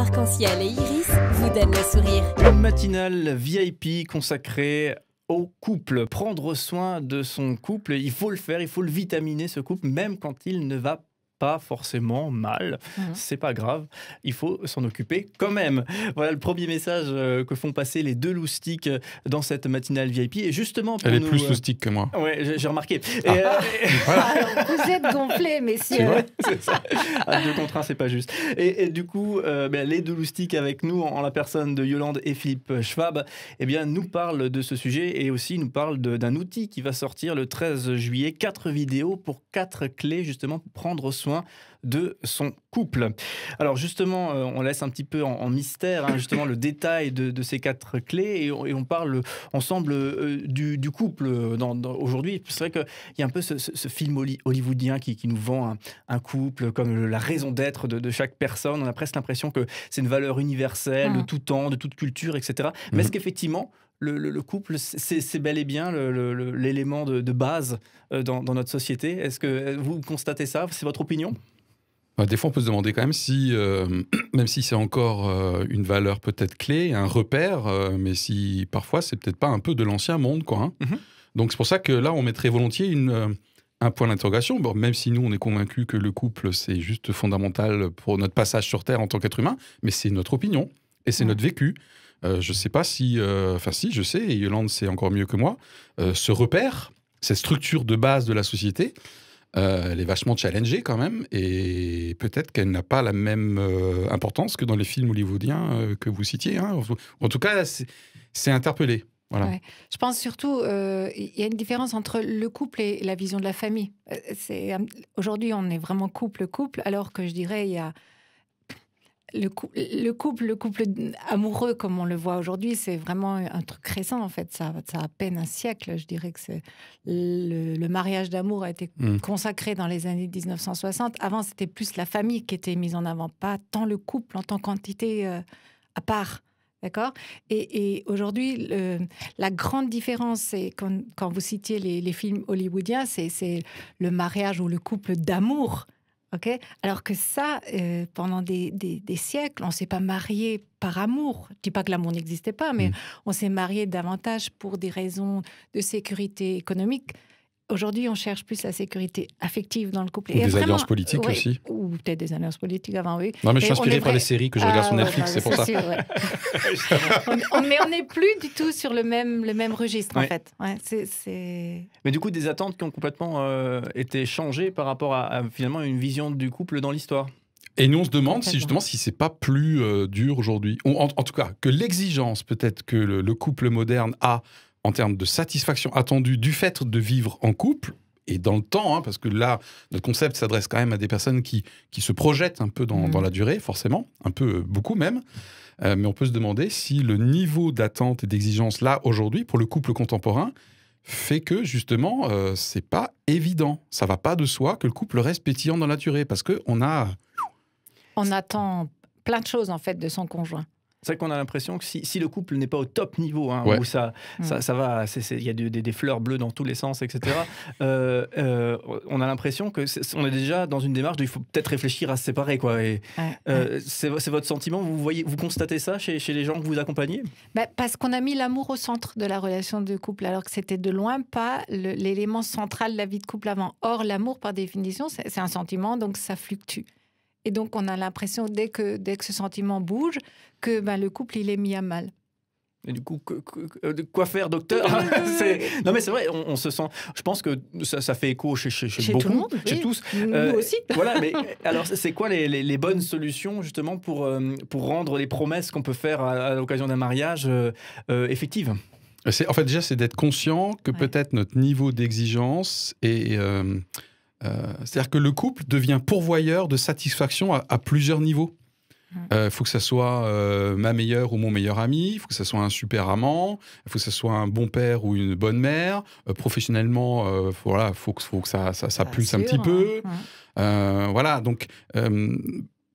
Arc-en-Ciel et Iris vous donnent le sourire. Une matinale VIP consacrée au couple. Prendre soin de son couple, il faut le faire, il faut le vitaminer ce couple, même quand il ne va pas forcément mal. C'est pas grave, il faut s'en occuper quand même. Voilà le premier message que font passer les deux loustiques dans cette matinale VIP. Et justement, pour Elle est nous, plus loustique que moi. Ouais, j'ai remarqué. Alors, vous êtes gonflés, messieurs. C'est ça. À 2 contre 1, c'est pas juste. Et du coup, les deux loustiques avec nous, en la personne de Yolande et Philippe Schwab, nous parlent de ce sujet et aussi nous parlent d'un outil qui va sortir le 13 juillet. 4 vidéos pour 4 clés justement pour prendre soin de son couple. Alors justement, on laisse un petit peu en mystère justement le détail de ces 4 clés et on parle ensemble du couple aujourd'hui. C'est vrai qu'il y a un peu ce film hollywoodien qui nous vend un couple comme la raison d'être de chaque personne. On a presque l'impression que c'est une valeur universelle de tout temps, de toute culture, etc. Mais est-ce qu'effectivement, le couple, c'est bel et bien l'élément de base dans notre société? Est-ce que vous constatez ça? C'est votre opinion? Des fois, on peut se demander quand même si, même si c'est encore une valeur peut-être clé, un repère, mais si parfois c'est peut-être pas un peu de l'ancien monde, quoi. Hein. Donc c'est pour ça que là, on mettrait volontiers un point d'interrogation. Bon, même si nous, on est convaincus que le couple, c'est juste fondamental pour notre passage sur Terre en tant qu'être humain, mais c'est notre opinion et c'est notre vécu. Je sais pas si... Enfin si, je sais, et Yolande sait encore mieux que moi, ce repère, cette structure de base de la société, elle est vachement challengée quand même, et peut-être qu'elle n'a pas la même importance que dans les films hollywoodiens que vous citiez. Hein. En tout cas, c'est interpellé. Voilà. Ouais. Je pense surtout, il y a une différence entre le couple et la vision de la famille. Aujourd'hui, on est vraiment couple, alors que je dirais, il y a... Le couple amoureux, comme on le voit aujourd'hui, c'est vraiment un truc récent, en fait. Ça a à peine un siècle. Je dirais que le mariage d'amour a été consacré dans les années 1960. Avant, c'était plus la famille qui était mise en avant, pas tant le couple en tant qu'entité à part. D'accord ? Et aujourd'hui, la grande différence, c'est quand vous citiez les films hollywoodiens, c'est le mariage ou le couple d'amour. Okay, alors que ça, pendant des siècles, on ne s'est pas marié par amour. Je ne dis pas que l'amour n'existait pas, mais on s'est marié davantage pour des raisons de sécurité économique. Aujourd'hui, on cherche plus la sécurité affective dans le couple. Ou des alliances politiques aussi. Ou peut-être des alliances politiques avant, oui. Non, mais je suis inspiré par les séries que je regarde sur Netflix, c'est pour ça. Sûr, ouais. Mais on n'est plus du tout sur le même registre, en fait. Ouais, Mais du coup, des attentes qui ont complètement été changées par rapport à finalement une vision du couple dans l'histoire. Et nous, on se demande si justement si c'est pas plus dur aujourd'hui. En tout cas, que l'exigence peut-être que le couple moderne a en termes de satisfaction attendue du fait de vivre en couple, et dans le temps, hein, parce que là, notre concept s'adresse quand même à des personnes qui se projettent un peu dans la durée, forcément, un peu, beaucoup même, mais on peut se demander si le niveau d'attente et d'exigence, là, aujourd'hui, pour le couple contemporain, fait que, justement, c'est pas évident. Ça va pas de soi que le couple reste pétillant dans la durée, parce qu'on a... On attend plein de choses, en fait, de son conjoint. C'est vrai qu'on a l'impression que si le couple n'est pas au top niveau, où ça va, il y a des fleurs bleues dans tous les sens, etc., on a l'impression qu'on est déjà dans une démarche où il faut peut-être réfléchir à se séparer, quoi. Et, c'est votre sentiment, vous constatez ça chez les gens que vous accompagnez? Parce qu'on a mis l'amour au centre de la relation de couple, alors que c'était de loin pas l'élément central de la vie de couple avant. Or, l'amour, par définition, c'est un sentiment, donc ça fluctue. Et donc, on a l'impression, dès que ce sentiment bouge, que le couple, il est mis à mal. Et du coup, quoi faire, docteur? Non, mais c'est vrai, on se sent... Je pense que ça fait écho chez beaucoup, tout le monde, chez tous. Nous aussi. Voilà, mais alors, c'est quoi les bonnes solutions, justement, pour rendre les promesses qu'on peut faire à l'occasion d'un mariage effectives? En fait, déjà, c'est d'être conscient que peut-être notre niveau d'exigence est... c'est-à-dire que le couple devient pourvoyeur de satisfaction à plusieurs niveaux. Il faut que ça soit ma meilleure ou mon meilleur ami, il faut que ça soit un super amant, il faut que ça soit un bon père ou une bonne mère. Professionnellement, voilà, faut que ça pulse un petit peu. Voilà, donc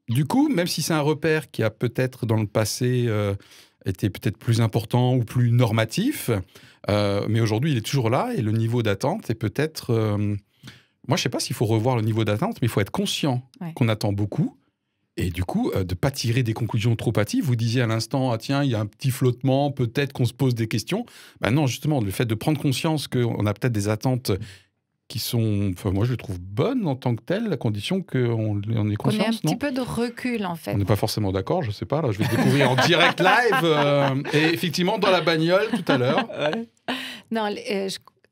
du coup, même si c'est un repère qui a peut-être dans le passé été peut-être plus important ou plus normatif, mais aujourd'hui il est toujours là et le niveau d'attente est peut-être... Moi, je ne sais pas s'il faut revoir le niveau d'attente, mais il faut être conscient qu'on attend beaucoup Et du coup, de ne pas tirer des conclusions trop hâtives. Vous disiez à l'instant, ah tiens, il y a un petit flottement, peut-être qu'on se pose des questions. Ben non, justement, le fait de prendre conscience qu'on a peut-être des attentes qui sont, enfin moi je les trouve bonnes en tant que telles, à condition qu'on en ait Qu'on ait un conscience, non? petit peu de recul, en fait. On n'est pas forcément d'accord, je sais pas, là je vais le découvrir en direct live, et effectivement dans la bagnole tout à l'heure. Ouais. Non,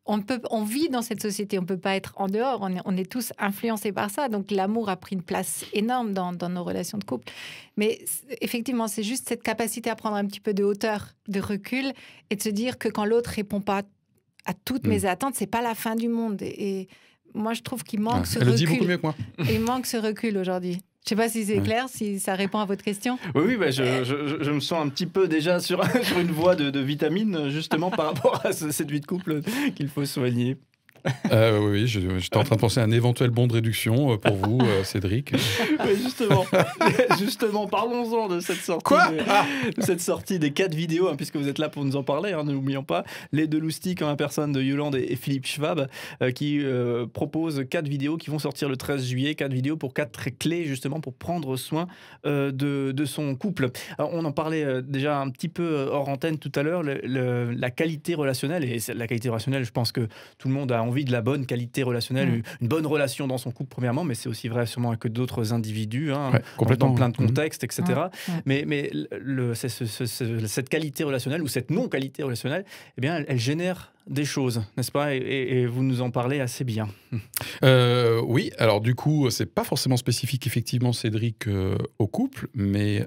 on vit dans cette société, on ne peut pas être en dehors, on est tous influencés par ça. Donc l'amour a pris une place énorme dans nos relations de couple. Mais effectivement, c'est juste cette capacité à prendre un petit peu de hauteur, de recul, et de se dire que quand l'autre répond pas à toutes mes attentes, c'est pas la fin du monde. Et moi, je trouve qu'il manque ce Elle recul. le dit beaucoup mieux que moi. Il manque ce recul aujourd'hui. Je sais pas si c'est clair, si ça répond à votre question. Oui, bah, je me sens un petit peu déjà sur une voie de vitamines, justement, par rapport à cette vie de couple qu'il faut soigner. Oui, j'étais en train de penser à un éventuel bon de réduction pour vous, Cédric. Oui, justement, parlons-en de cette sortie. Quoi de cette sortie des 4 vidéos, hein, puisque vous êtes là pour nous en parler, hein, ne l'oublions pas. Les deux loustiques en la personne de Yolande et Philippe Schwab, qui proposent 4 vidéos qui vont sortir le 13 juillet. 4 vidéos pour 4 clés, justement, pour prendre soin de son couple. Alors, on en parlait déjà un petit peu hors antenne tout à l'heure, la qualité relationnelle. Et la qualité relationnelle, je pense que tout le monde a envie de la bonne qualité relationnelle, une bonne relation dans son couple premièrement, mais c'est aussi vrai sûrement avec d'autres individus, hein, complètement, dans plein de contextes, etc. Ouais. Mais cette qualité relationnelle ou cette non-qualité relationnelle, eh bien, elle génère des choses, n'est-ce pas, et vous nous en parlez assez bien. Oui, alors du coup, c'est pas forcément spécifique effectivement, Cédric, au couple, mais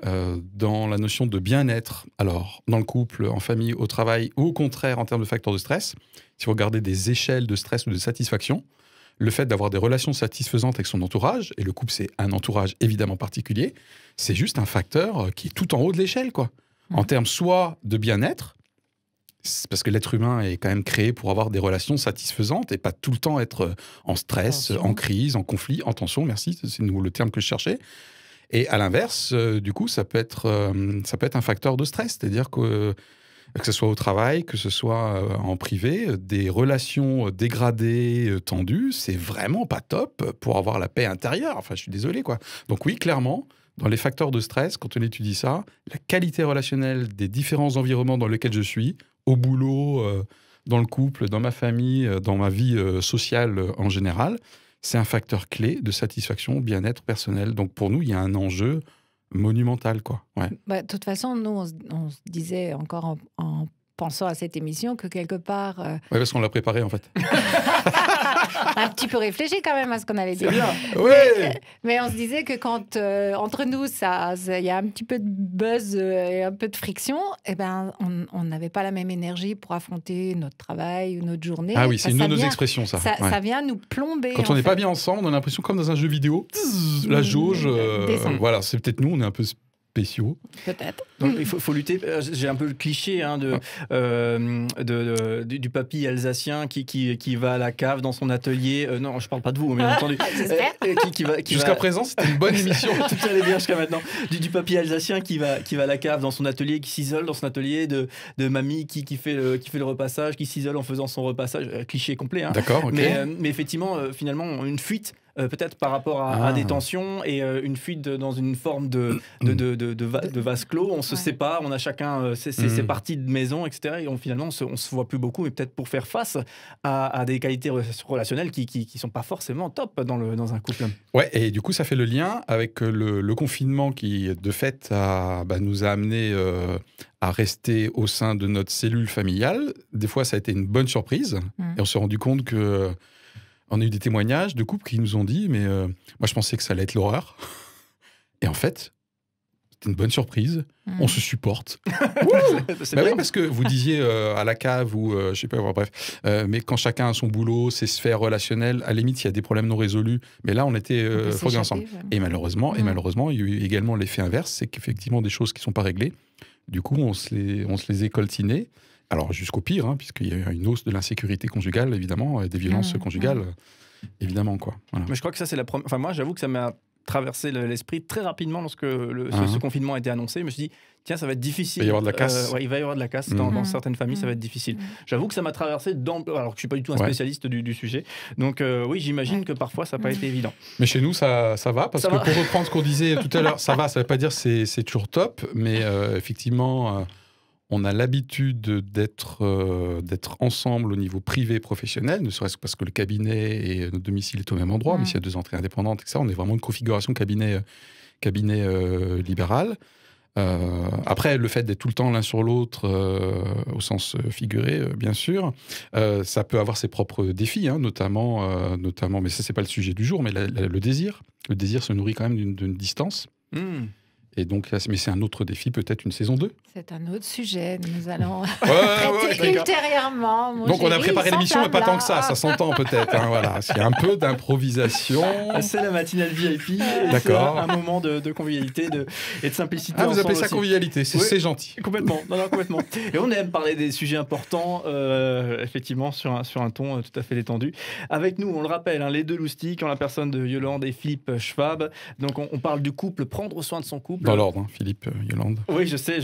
dans la notion de bien-être, alors dans le couple, en famille, au travail, ou au contraire en termes de facteurs de stress, si vous regardez des échelles de stress ou de satisfaction, le fait d'avoir des relations satisfaisantes avec son entourage, et le couple c'est un entourage évidemment particulier, c'est juste un facteur qui est tout en haut de l'échelle, quoi. En termes soit de bien-être, parce que l'être humain est quand même créé pour avoir des relations satisfaisantes et pas tout le temps être en stress, en crise, en conflit, en tension, merci, c'est le terme que je cherchais. Et à l'inverse, du coup, ça peut être un facteur de stress, c'est-à-dire que ce soit au travail, que ce soit en privé, des relations dégradées, tendues, c'est vraiment pas top pour avoir la paix intérieure. Enfin, je suis désolé, quoi. Donc oui, clairement, dans les facteurs de stress, quand on étudie ça, la qualité relationnelle des différents environnements dans lesquels je suis, au boulot, dans le couple, dans ma famille, dans ma vie sociale en général, c'est un facteur clé de satisfaction, bien-être personnel. Donc pour nous, il y a un enjeu monumental, quoi. Ouais. Bah, de toute façon, nous, on se disait encore en pensant à cette émission que quelque part... Ouais, parce qu'on l'a préparé, en fait. un petit peu réfléchi quand même à ce qu'on avait dit. C'est bien. Mais on se disait que quand, entre nous, il y a un petit peu de buzz et un peu de friction, eh ben, on n'avait pas la même énergie pour affronter notre travail ou notre journée. Ah oui, c'est une de nos expressions, ça. Ça vient nous plomber. Quand on n'est pas bien ensemble, on a l'impression comme dans un jeu vidéo, la jauge, voilà, c'est peut-être nous, on est un peu spéciaux. Peut-être. Donc il faut lutter. J'ai un peu le cliché du papy alsacien qui va à la cave dans son atelier. Non, je parle pas de vous, bien entendu. Jusqu'à présent, c'était une bonne émission. Tout allait bien jusqu'à maintenant. Du papy alsacien qui va à la cave dans son atelier, qui s'isole dans son atelier, de mamie qui fait le repassage, qui s'isole en faisant son repassage. Cliché complet. Hein. D'accord. Ok. Mais effectivement, finalement, une fuite. Peut-être par rapport à des tensions et une fuite dans une forme de vase clos. On se sépare, on a chacun ses parties de maison, etc. Et finalement, on se voit plus beaucoup, mais peut-être pour faire face à des qualités relationnelles qui sont pas forcément top dans un couple. Ouais, et du coup, ça fait le lien avec le confinement qui, de fait, nous a amené à rester au sein de notre cellule familiale. Des fois, ça a été une bonne surprise. Et on s'est rendu compte que on a eu des témoignages de couples qui nous ont dit « mais moi, je pensais que ça allait être l'horreur. » Et en fait, c'était une bonne surprise. On se supporte. Oui, parce que vous disiez à la cave ou je sais pas, bref. Mais quand chacun a son boulot, ses sphères relationnelles, à la limite, il y a des problèmes non résolus. Mais là, on était fogués ensemble. Ouais. Et malheureusement, il y a eu également l'effet inverse, c'est qu'effectivement, des choses qui sont pas réglées. Du coup, on se les est coltinés. Alors, jusqu'au pire, hein, puisqu'il y a eu une hausse de l'insécurité conjugale, évidemment, des violences conjugales, évidemment, quoi. Voilà. Mais je crois que ça, c'est la première... Enfin, moi, j'avoue que ça m'a traversé l'esprit très rapidement lorsque ce confinement a été annoncé. Je me suis dit, tiens, ça va être difficile. Il va y avoir de la casse. Il va y avoir de la casse dans certaines familles, ça va être difficile. J'avoue que ça m'a traversé, alors que je ne suis pas du tout un spécialiste du sujet. Donc oui, j'imagine que parfois, ça n'a pas été évident. Mais chez nous, ça va, parce que pour reprendre ce qu'on disait tout à l'heure, ça va, ça ne veut pas dire que c'est toujours top, mais effectivement... on a l'habitude d'être ensemble au niveau privé professionnel, ne serait-ce que parce que le cabinet et notre domicile est au même endroit, mais s'il y a 2 entrées indépendantes, etc., on est vraiment une configuration cabinet libéral. Après, le fait d'être tout le temps l'un sur l'autre, au sens figuré, bien sûr, ça peut avoir ses propres défis, notamment, mais ça, c'est pas le sujet du jour, mais le désir. Le désir se nourrit quand même d'une distance. Et donc, mais c'est un autre défi, peut-être une saison 2. C'est un autre sujet, nous allons traiter ultérieurement. Donc on a préparé l'émission, mais pas tant que ça s'entend peut-être. Voilà. C'est un peu d'improvisation. C'est la matinale VIP, d'accord. Un moment de convivialité et de simplicité. Vous appelez ça convivialité, c'est gentil. Complètement, complètement. Et on aime parler des sujets importants, effectivement, sur un ton tout à fait détendu. Avec nous, on le rappelle, les 2 loustiques, en la personne de Yolande et Philippe Schwab. Donc on parle du couple, prendre soin de son couple. Dans l'ordre, Philippe, Yolande. Oui, je sais.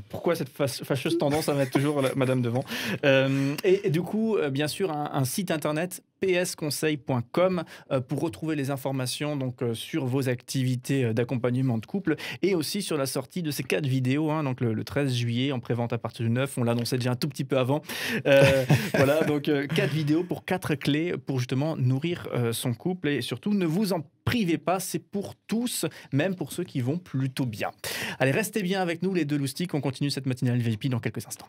Pourquoi cette fâcheuse tendance à mettre toujours madame devant. Et du coup, bien sûr, un site internet, psconseil.com, pour retrouver les informations sur vos activités d'accompagnement de couple et aussi sur la sortie de ces 4 vidéos, donc le 13 juillet, en prévente à partir du 9. On l'annonçait déjà un tout petit peu avant. Voilà, donc 4 vidéos pour 4 clés pour justement nourrir son couple et surtout ne vous en privez pas, c'est pour tous, même pour ceux qui vont plutôt bien. Allez, restez bien avec nous, les 2 loustiques. On continue cette matinale VIP dans quelques instants.